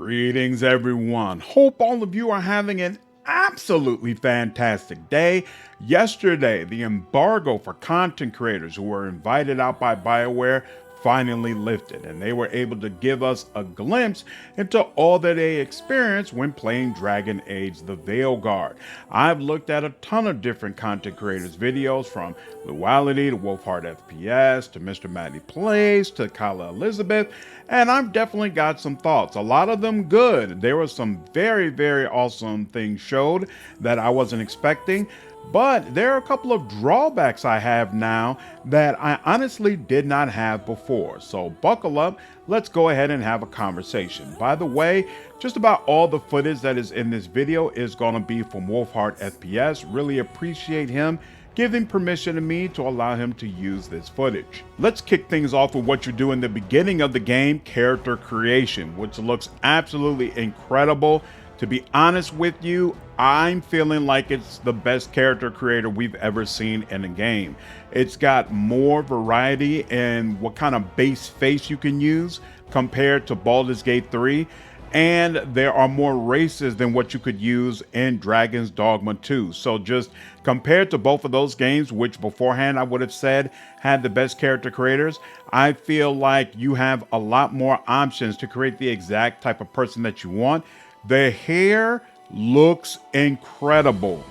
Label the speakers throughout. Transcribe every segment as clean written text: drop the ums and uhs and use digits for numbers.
Speaker 1: Greetings, everyone. Hope all of you are having an absolutely fantastic day. Yesterday, the embargo for content creators who were invited out by BioWare finally lifted, and they were able to give us a glimpse into all that they experienced when playing Dragon Age the Veilguard. I've looked at a ton of different content creators' videos, from Luality to Wolfheart FPS to Mr. Matty Plays to Kyla Elizabeth, and I've definitely got some thoughts. A lot of them good. There were some very awesome things showed that I wasn't expecting. But there are a couple of drawbacks I have now that I honestly did not have before. So buckle up, let's go ahead and have a conversation. By the way, just about all the footage that is in this video is going to be from Wolfheart FPS. Really appreciate him giving permission to me to allow him to use this footage. Let's kick things off with what you do in the beginning of the game, character creation, which looks absolutely incredible. To be honest with you, I'm feeling like it's the best character creator we've ever seen in a game. It's got more variety in what kind of base face you can use compared to Baldur's Gate 3. And there are more races than what you could use in Dragon's Dogma 2. So just compared to both of those games, which beforehand I would have said had the best character creators, I feel like you have a lot more options to create the exact type of person that you want. The hair looks incredible.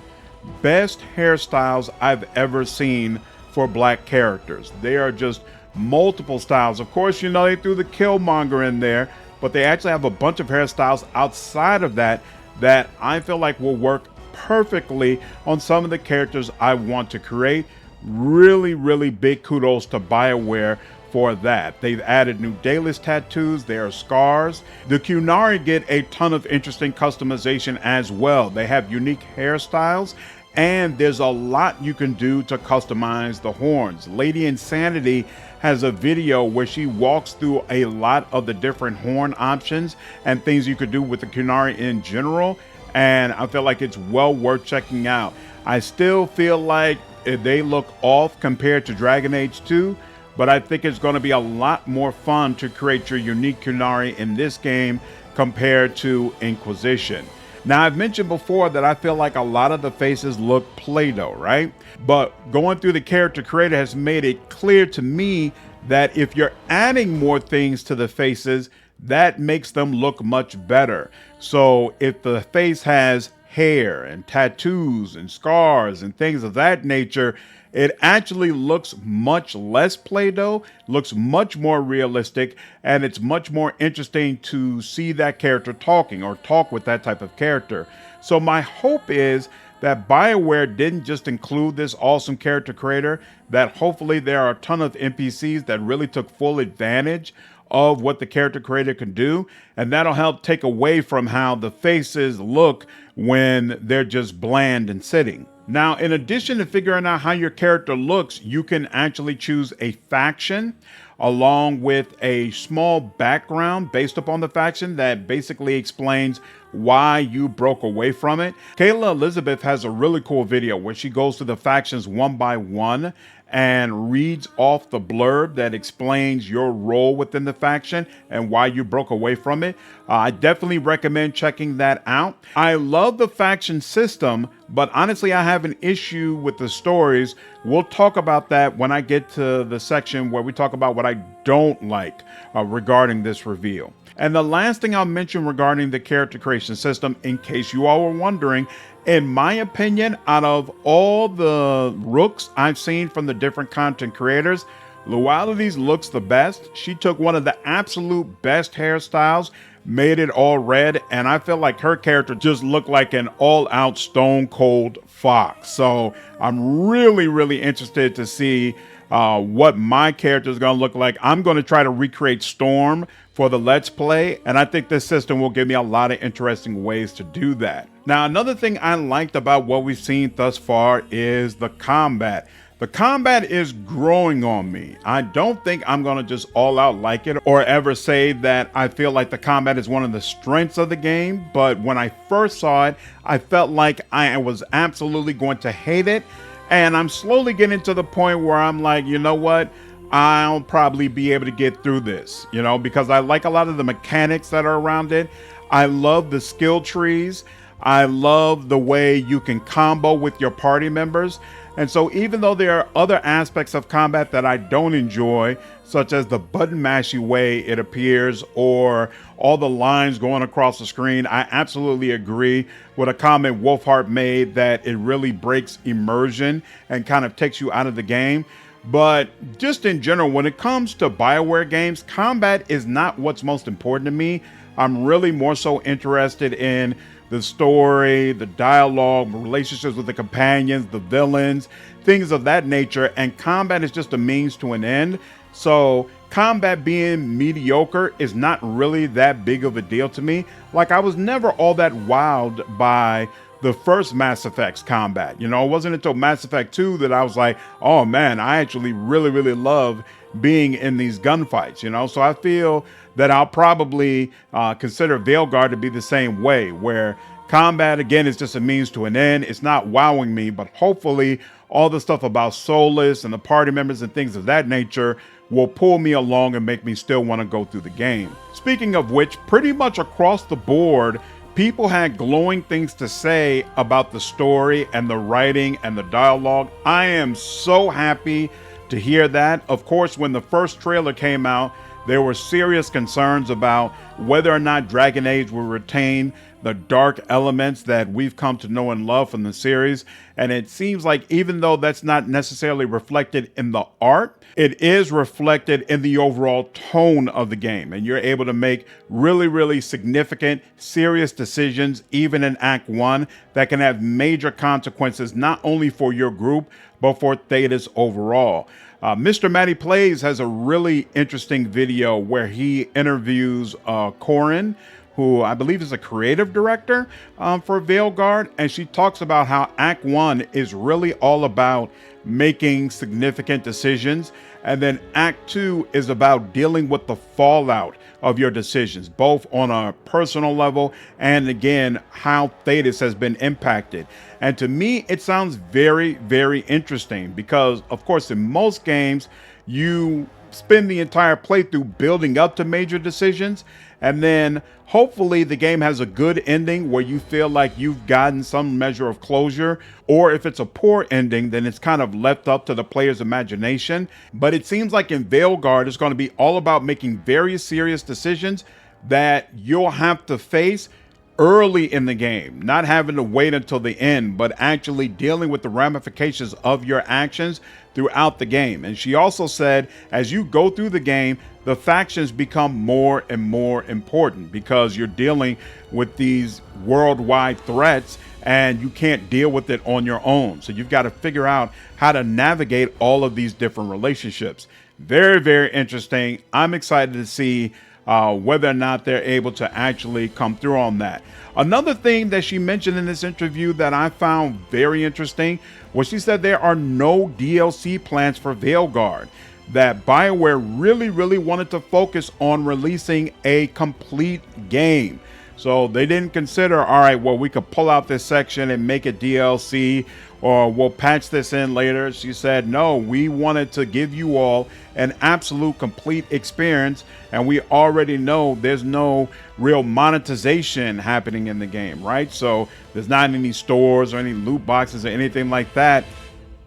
Speaker 1: Best hairstyles I've ever seen for black characters. There are just multiple styles. Of course, you know, they threw the Killmonger in there, but they actually have a bunch of hairstyles outside of that that I feel like will work perfectly on some of the characters I want to create. Really big kudos to BioWare for that. They've added new Daedalus tattoos, there are scars. The Qunari get a ton of interesting customization as well. They have unique hairstyles, and there's a lot you can do to customize the horns. Lady Insanity has a video where she walks through a lot of the different horn options and things you could do with the Qunari in general, and I feel like it's well worth checking out. I still feel like they look off compared to Dragon Age 2, but I think it's going to be a lot more fun to create your unique Qunari in this game compared to Inquisition. Now, I've mentioned before that I feel like a lot of the faces look Play-Doh, right? But going through the character creator has made it clear to me that if you're adding more things to the faces, that makes them look much better. So if the face has hair and tattoos and scars and things of that nature, it actually looks much less Play-Doh, looks much more realistic, and it's much more interesting to see that character talking or talk with that type of character. So my hope is that BioWare didn't just include this awesome character creator, that hopefully there are a ton of NPCs that really took full advantage of what the character creator can do, and that'll help take away from how the faces look when they're just bland and sitting. Now, in addition to figuring out how your character looks, you can actually choose a faction along with a small background based upon the faction that basically explains why you broke away from it. Kayla Elizabeth has a really cool video where she goes through the factions one by one and reads off the blurb that explains your role within the faction and why you broke away from it. I definitely recommend checking that out. I love the faction system, but honestly, I have an issue with the stories. We'll talk about that when I get to the section where we talk about what I don't like regarding this reveal. And the last thing I'll mention regarding the character creation system, in case you all were wondering, in my opinion, out of all the looks I've seen from the different content creators, Luality's looks the best. She took one of the absolute best hairstyles, made it all red, and I feel like her character just looked like an all-out stone cold fox. So I'm really interested to see what my character is going to look like. I'm going to try to recreate Storm for the Let's Play, and I think this system will give me a lot of interesting ways to do that. Now, another thing I liked about what we've seen thus far is the combat. The combat is growing on me. I don't think I'm going to just all out like it or ever say that I feel like the combat is one of the strengths of the game, but when I first saw it, I felt like I was absolutely going to hate it. And I'm slowly getting to the point where I'm like, you know what? I'll probably be able to get through this, you know, because I like a lot of the mechanics that are around it. I love the skill trees. I love the way you can combo with your party members. And so even though there are other aspects of combat that I don't enjoy, such as the button mashy way it appears or all the lines going across the screen, I absolutely agree with a comment Wolfhart made that it really breaks immersion and kind of takes you out of the game. But just in general, when it comes to BioWare games, combat is not what's most important to me. I'm really more so interested in the story, the dialogue, relationships with the companions, the villains, things of that nature. And combat is just a means to an end. So combat being mediocre is not really that big of a deal to me. Like, I was never all that wowed by the first Mass Effect's combat. You know, it wasn't until Mass Effect 2 that I was like, oh man, I actually really love being in these gunfights, you know? So I feel that I'll probably consider Veilguard to be the same way, where combat, again, is just a means to an end. It's not wowing me, but hopefully all the stuff about Solus and the party members and things of that nature will pull me along and make me still want to go through the game. Speaking of which, pretty much across the board, people had glowing things to say about the story and the writing and the dialogue. I am so happy to hear that. Of course, when the first trailer came out, there were serious concerns about whether or not Dragon Age will retain the dark elements that we've come to know and love from the series. And it seems like even though that's not necessarily reflected in the art, it is reflected in the overall tone of the game. And you're able to make really significant, serious decisions, even in Act 1, that can have major consequences, not only for your group, but for Thetis overall. Mr. Matty Plays has a really interesting video where he interviews Corin, who I believe is a creative director for Veilguard, and she talks about how Act 1 is really all about making significant decisions, and then Act 2 is about dealing with the fallout of your decisions, both on a personal level and, again, how Thetis has been impacted. And to me, it sounds very interesting because, of course, in most games, you spend the entire playthrough building up to major decisions, and then hopefully the game has a good ending where you feel like you've gotten some measure of closure, or if it's a poor ending, then it's kind of left up to the player's imagination. But it seems like in Veilguard, it's going to be all about making very serious decisions that you'll have to face early in the game, not having to wait until the end, but actually dealing with the ramifications of your actions throughout the game. And she also said, as you go through the game, the factions become more and more important because you're dealing with these worldwide threats and you can't deal with it on your own. So you've got to figure out how to navigate all of these different relationships. Very interesting. I'm excited to see whether or not they're able to actually come through on that. Another thing that she mentioned in this interview that I found very interesting was she said there are no DLC plans for Veilguard, that BioWare really wanted to focus on releasing a complete game. So they didn't consider, all right, well, we could pull out this section and make it DLC, or we'll patch this in later. She said, no, we wanted to give you all an absolute complete experience. And we already know there's no real monetization happening in the game, right? So there's not any stores or any loot boxes or anything like that.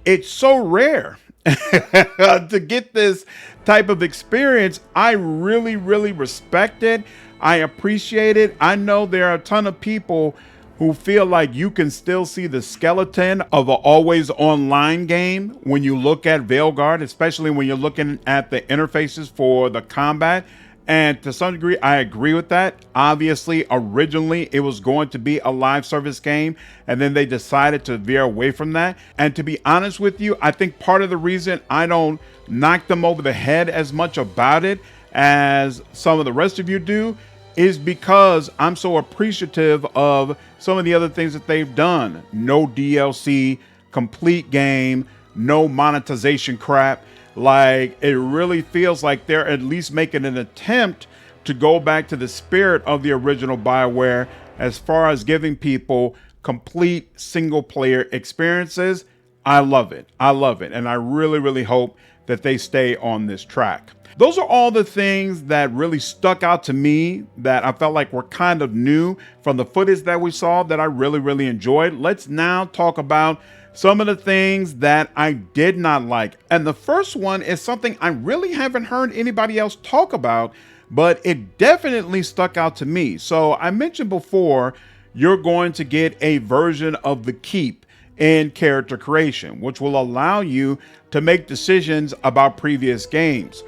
Speaker 1: It's so rare to get this type of experience. I really respect it. I appreciate it. I know there are a ton of people who feel like you can still see the skeleton of an always online game when you look at Veilguard, especially when you're looking at the interfaces for the combat. And to some degree, I agree with that. Obviously, originally it was going to be a live service game, and then they decided to veer away from that. And to be honest with you, I think part of the reason I don't knock them over the head as much about it as some of the rest of you do is because I'm so appreciative of some of the other things that they've done. No DLC, complete game, no monetization crap. Like, it really feels like they're at least making an attempt to go back to the spirit of the original BioWare as far as giving people complete single player experiences. I love it. And I really hope that they stay on this track. Those are all the things that really stuck out to me that I felt like were kind of new from the footage that we saw that I really enjoyed. Let's now talk about some of the things that I did not like. And the first one is something I really haven't heard anybody else talk about, but it definitely stuck out to me. So I mentioned before, you're going to get a version of the keep in character creation, which will allow you to make decisions about previous games.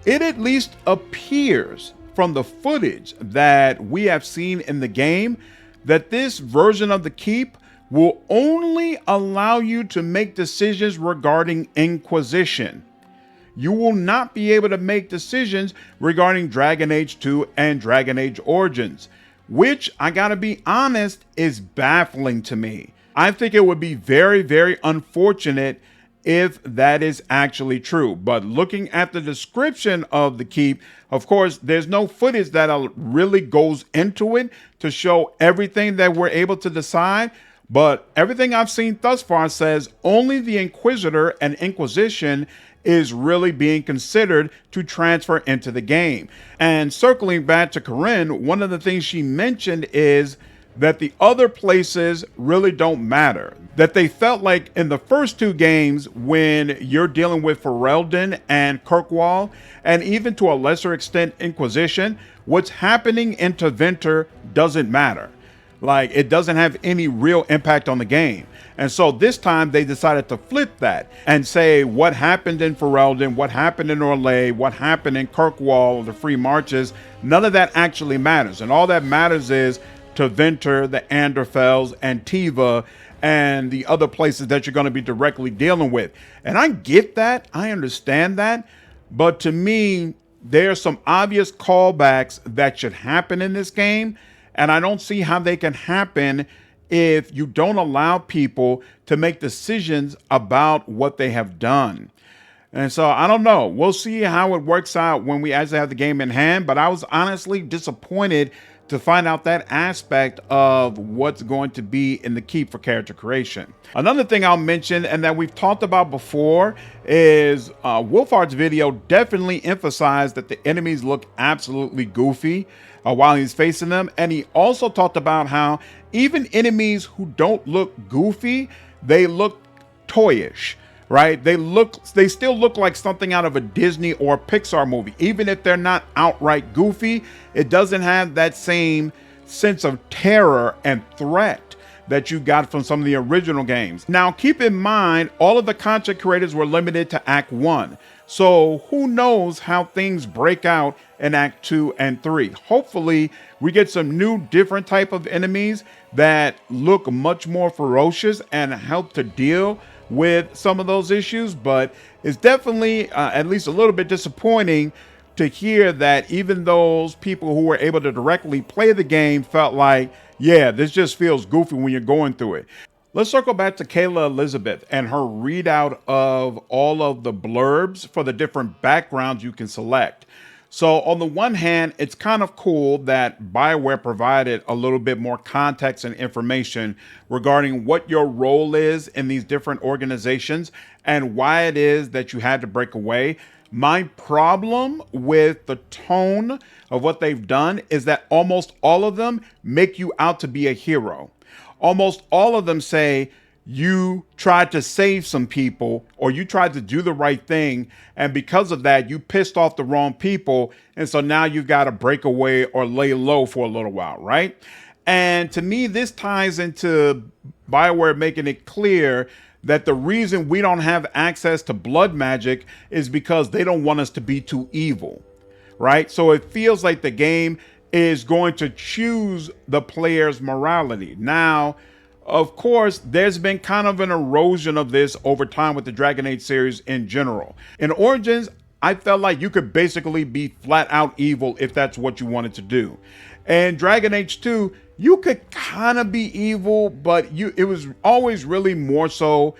Speaker 1: It at least appears from the footage that we have seen in the game that this version of the keep will only allow you to make decisions regarding Inquisition. You will not be able to make decisions regarding Dragon Age 2 and Dragon Age Origins, which, I gotta be honest, is baffling to me. I think it would be very unfortunate if that is actually true. But looking at the description of the keep, of course, there's no footage that really goes into it to show everything that we're able to decide. But everything I've seen thus far says only the Inquisitor and Inquisition is really being considered to transfer into the game. And circling back to Corinne, one of the things she mentioned is that the other places really don't matter. That they felt like in the first two games, when you're dealing with Ferelden and Kirkwall, and even to a lesser extent Inquisition, what's happening in Tevinter doesn't matter. Like, it doesn't have any real impact on the game. And so this time they decided to flip that and say what happened in Ferelden, what happened in Orlais, what happened in Kirkwall, the Free Marches, none of that actually matters. And all that matters is Tevinter, the Anderfells, Antiva, and the other places that you're going to be directly dealing with. And I get that. I understand that. But to me, there are some obvious callbacks that should happen in this game. And I don't see how they can happen if you don't allow people to make decisions about what they have done. And so I don't know. We'll see how it works out when we actually have the game in hand. But I was honestly disappointed to find out that aspect of what's going to be in the keep for character creation. Another thing I'll mention, and that we've talked about before, is Wolfhard's video definitely emphasized that the enemies look absolutely goofy while he's facing them. And he also talked about how even enemies who don't look goofy, they look toyish. Right? They still look like something out of a Disney or Pixar movie. Even if they're not outright goofy, it doesn't have that same sense of terror and threat that you got from some of the original games. Now, keep in mind, all of the content creators were limited to Act 1. So who knows how things break out in Act 2 and 3. Hopefully, we get some new, different type of enemies that look much more ferocious and help to deal with some of those issues. But it's definitely at least a little bit disappointing to hear that even those people who were able to directly play the game felt like, yeah, this just feels goofy when you're going through it. Let's circle back to Kayla Elizabeth and her readout of all of the blurbs for the different backgrounds you can select. So on the one hand, it's kind of cool that BioWare provided a little bit more context and information regarding what your role is in these different organizations and why it is that you had to break away. My problem with the tone of what they've done is that almost all of them make you out to be a hero. Almost all of them say you tried to save some people or you tried to do the right thing, and because of that, you pissed off the wrong people, and so now you've got to break away or lay low for a little while, right? And to me, this ties into BioWare making it clear that the reason we don't have access to blood magic is because they don't want us to be too evil, right? So it feels like the game is going to choose the player's morality. Now, of course, there's been kind of an erosion of this over time with the Dragon Age series in general. In Origins, I felt like you could basically be flat out evil if that's what you wanted to do. And Dragon Age 2, you could kind of be evil, but it was always really more so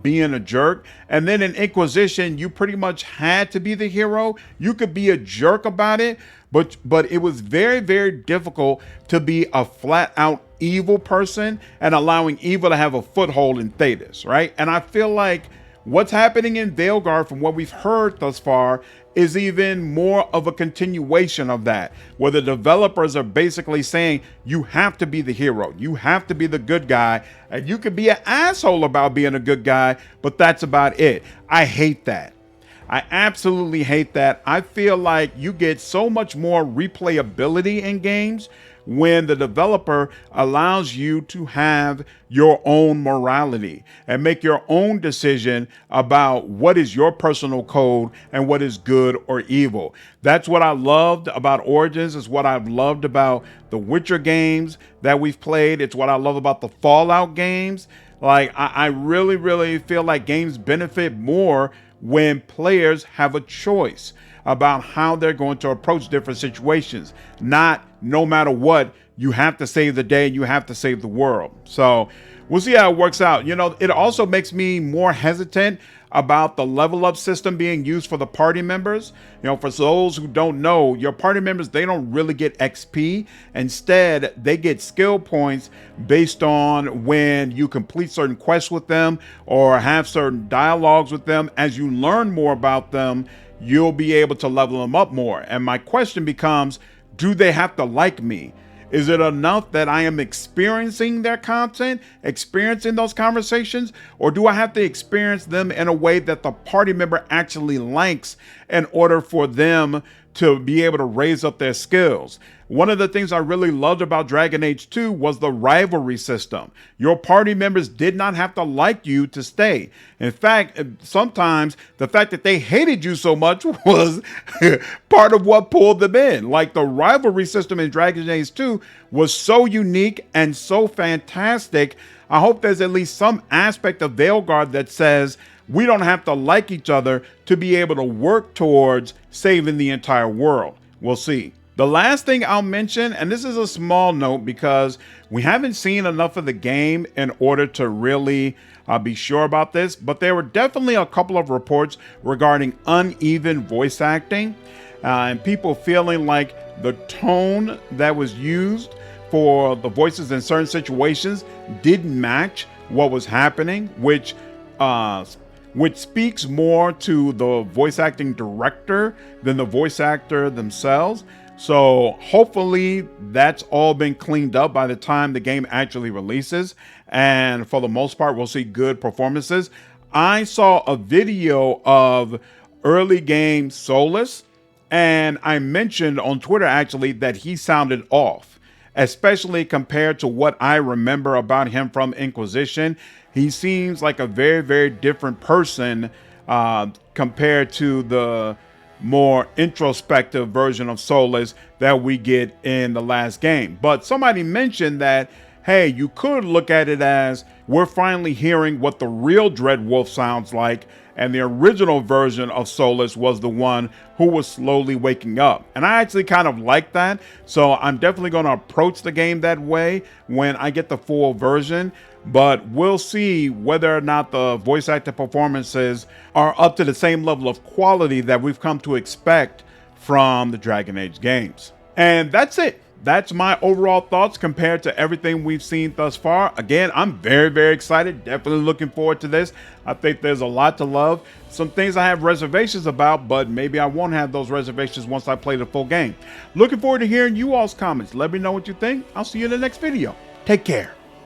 Speaker 1: being a jerk. And then in Inquisition, you pretty much had to be the hero. You could be a jerk about it, but it was very, very difficult to be a flat out evil person and allowing evil to have a foothold in Thetis, right? And I feel like what's happening in Veilguard, from what we've heard thus far, is even more of a continuation of that, where the developers are basically saying you have to be the hero, you have to be the good guy, and you can be an asshole about being a good guy, but that's about it. I hate that. I absolutely hate that. I feel like you get so much more replayability in games when the developer allows you to have your own morality and make your own decision about what is your personal code and what is good or evil. That's what I loved about Origins. It's what I've loved about the Witcher games that we've played. It's what I love about the Fallout games. Like, I really feel like games benefit more when players have a choice about how they're going to approach different situations. Not no matter what, you have to save the day and you have to save the world. So we'll see how it works out. You know, it also makes me more hesitant about the level up system being used for the party members. You know, for those who don't know, your party members, they don't really get XP. Instead, they get skill points based on when you complete certain quests with them or have certain dialogues with them. As you learn more about them, you'll be able to level them up more. And my question becomes, do they have to like me? Is it enough that I am experiencing their content, experiencing those conversations, or do I have to experience them in a way that the party member actually likes in order for them to be able to raise up their skills? One of the things I really loved about Dragon Age 2 was the rivalry system. Your party members did not have to like you to stay. In fact, sometimes the fact that they hated you so much was part of what pulled them in. Like, the rivalry system in Dragon Age 2 was so unique and so fantastic. I hope there's at least some aspect of Veilguard that says we don't have to like each other to be able to work towards saving the entire world. We'll see. The last thing I'll mention, and this is a small note because we haven't seen enough of the game in order to really be sure about this, but there were definitely a couple of reports regarding uneven voice acting and people feeling like the tone that was used for the voices in certain situations didn't match what was happening, which speaks more to the voice acting director than the voice actor themselves. So hopefully that's all been cleaned up by the time the game actually releases. And for the most part, we'll see good performances. I saw a video of early game Solus, and I mentioned on Twitter actually that he sounded off, especially compared to what I remember about him from Inquisition. He seems like a very different person compared to the more introspective version of Solus that we get in the last game. But somebody mentioned that, hey, you could look at it as we're finally hearing what the real Dreadwolf sounds like, and the original version of Solus was the one who was slowly waking up. And I actually kind of like that, so I'm definitely going to approach the game that way when I get the full version. But we'll see whether or not the voice actor performances are up to the same level of quality that we've come to expect from the Dragon Age games. And that's it. That's my overall thoughts compared to everything we've seen thus far. Again, I'm very excited. Definitely looking forward to this. I think there's a lot to love. Some things I have reservations about, but maybe I won't have those reservations once I play the full game. Looking forward to hearing you all's comments. Let me know what you think. I'll see you in the next video. Take care.